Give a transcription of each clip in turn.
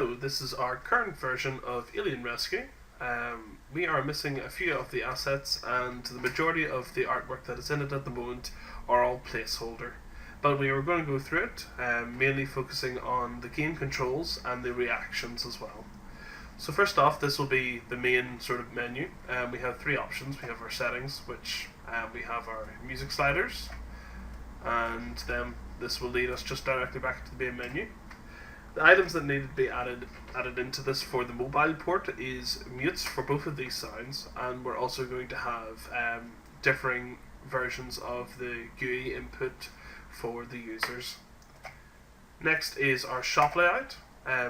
So this is our current version of Alien Rescue. We are missing a few of the assets, and the majority of the artwork that is in it at the moment are all placeholder. But we are going to go through it, mainly focusing on the game controls and the reactions as well. So first off, this will be the main sort of menu. We have three options. We have our settings, which we have our music sliders, and then this will lead us just directly back to the main menu. The items that need to be added into this for the mobile port is mutes for both of these sounds, and we're also going to have differing versions of the GUI input for the users. Next is our shop layout.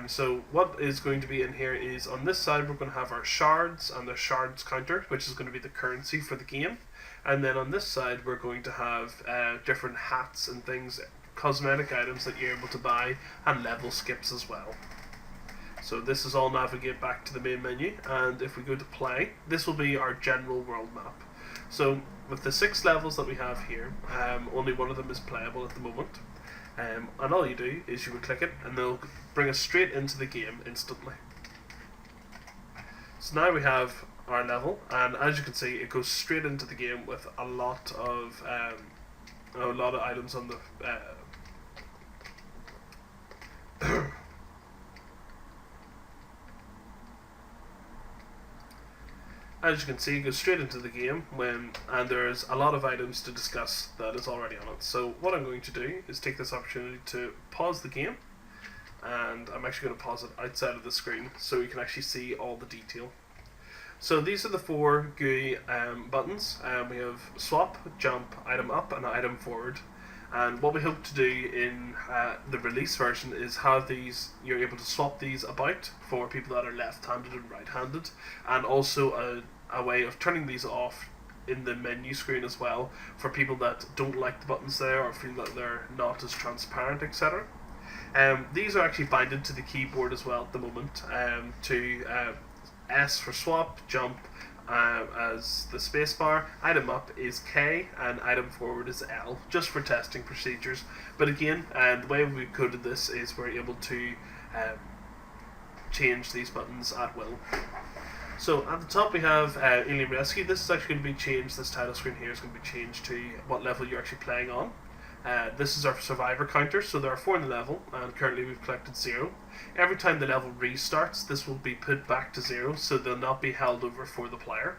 So what is going to be in here is, on this side we're going to have our shards and the shards counter, which is going to be the currency for the game, and then on this side we're going to have different hats and things, cosmetic items that you're able to buy, and level skips as well. So this is all navigate back to the main menu, and if we go to play, this will be our general world map. So with the 6 levels that we have here, only one of them is playable at the moment, and all you do is you would click it and they'll bring us straight into the game instantly. So now we have our level, and as you can see it goes straight into the game with a lot of items on the as you can see, it goes straight into the game and there's a lot of items to discuss that is already on it. So what I'm going to do is take this opportunity to pause the game, and I'm actually going to pause it outside of the screen so you can actually see all the detail. So these are the 4 GUI buttons. We have swap, jump, item up, and item forward. And what we hope to do in the release version is have these, you're able to swap these about for people that are left-handed and right-handed, and also a way of turning these off in the menu screen as well for people that don't like the buttons there or feel that they're not as transparent, etc. These are actually binded to the keyboard as well at the moment, to S for swap, jump as the spacebar, item up is K, and item forward is L, just for testing procedures. But again, the way we've coded this is we're able to change these buttons at will. So at the top we have Alien Rescue. This is actually going to be changed, this title screen here is going to be changed to what level you're actually playing on. This is our survivor counter, so there are 4 in the level, and currently we've collected 0. Every time the level restarts, this will be put back to 0, so they'll not be held over for the player.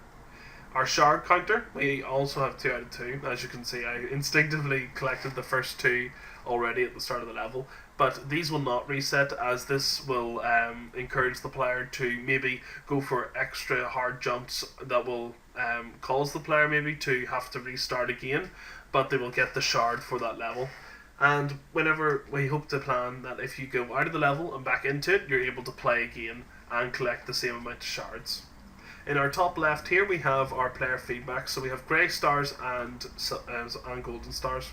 Our shard counter, we also have 2 out of 2. As you can see, I instinctively collected the first 2 already at the start of the level, but these will not reset, as this will encourage the player to maybe go for extra hard jumps that will cause the player maybe to have to restart again, but they will get the shard for that level. And whenever we hope to plan that if you go out of the level and back into it, you're able to play again and collect the same amount of shards. In our top left here we have our player feedback, so we have grey stars and golden stars.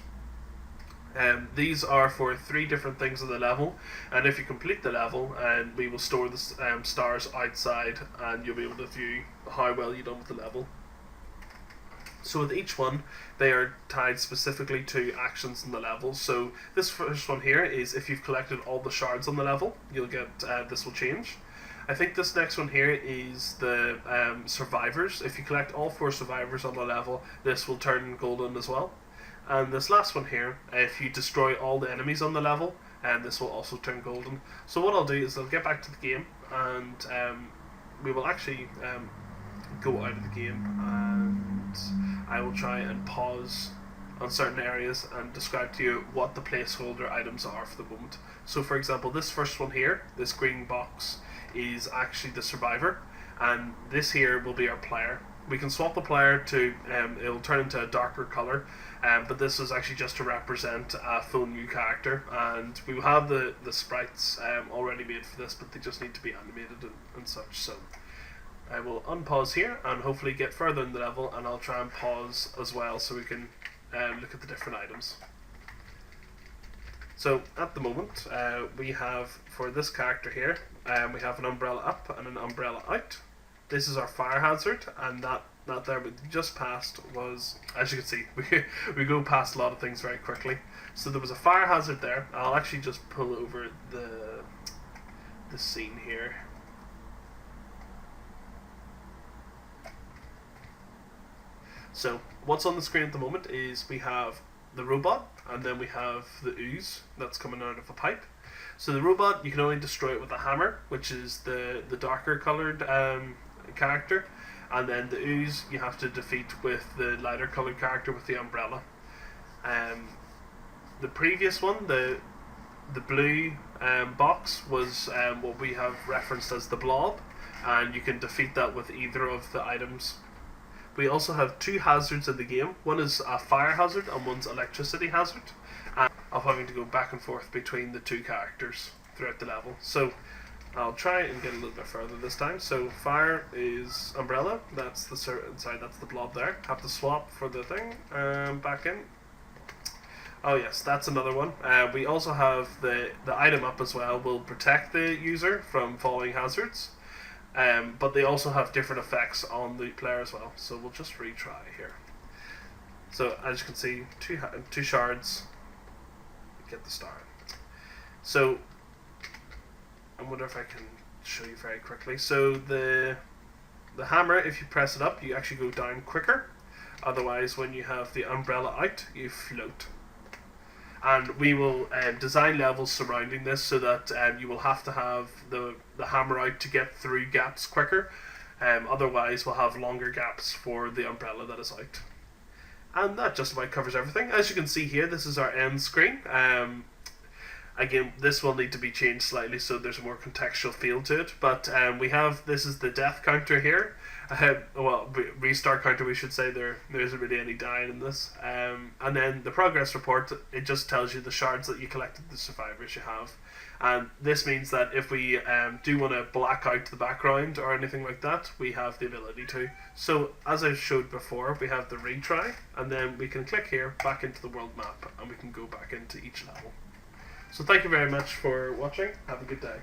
These are for 3 different things in the level, and if you complete the level, we will store the stars outside and you'll be able to view how well you've done with the level. So with each one, they are tied specifically to actions in the level. So this first one here is if you've collected all the shards on the level, you'll get this will change. I think this next one here is the survivors. If you collect all 4 survivors on the level, this will turn golden as well. And this last one here, if you destroy all the enemies on the level, this will also turn golden. So what I'll do is I'll get back to the game, and we will actually go out of the game, and I will try and pause on certain areas and describe to you what the placeholder items are for the moment. So for example, this first one here, this green box, is actually the survivor, and this here will be our player. We can swap the player to, it'll turn into a darker colour, but this is actually just to represent a full new character, and we will have the sprites already made for this, but they just need to be animated and such. So I will unpause here and hopefully get further in the level, and I'll try and pause as well so we can look at the different items. So at the moment we have, for this character here, we have an umbrella up and an umbrella out. This is our fire hazard, and that there we just passed was, as you can see, we go past a lot of things very quickly. So there was a fire hazard there. I'll actually just pull over the the scene here. So what's on the screen at the moment is we have the robot, and then we have the ooze that's coming out of a pipe. So the robot, you can only destroy it with a hammer, which is the darker coloured character, and then the ooze you have to defeat with the lighter coloured character with the umbrella. The previous one, the blue box, was what we have referenced as the blob, and you can defeat that with either of the items. We also have two hazards in the game. One is a fire hazard and one's electricity hazard, and of having to go back and forth between the two characters throughout the level. So I'll try and get a little bit further this time. So fire is umbrella. That's the that's the blob there. Have to swap for the thing. Back in. Oh yes, that's another one. We also have the item up as well. Will protect the user from falling hazards. But they also have different effects on the player as well. So we'll just retry here. So as you can see, two shards. Get the star. So I wonder if I can show you very quickly. So the hammer, if you press it up, you actually go down quicker. Otherwise, when you have the umbrella out, you float. And we will design levels surrounding this so that you will have to have the hammer out to get through gaps quicker. Otherwise, we'll have longer gaps for the umbrella that is out. And that just about covers everything. As you can see here, this is our end screen. Again, this will need to be changed slightly so there's a more contextual feel to it. But this is the death counter here. Well, restart counter, we should say. There isn't really any dying in this. And then the progress report, it just tells you the shards that you collected, the survivors you have. And this means that if we do want to black out the background or anything like that, we have the ability to. So as I showed before, we have the retry, and then we can click here back into the world map, and we can go back into each level. So thank you very much for watching. Have a good day.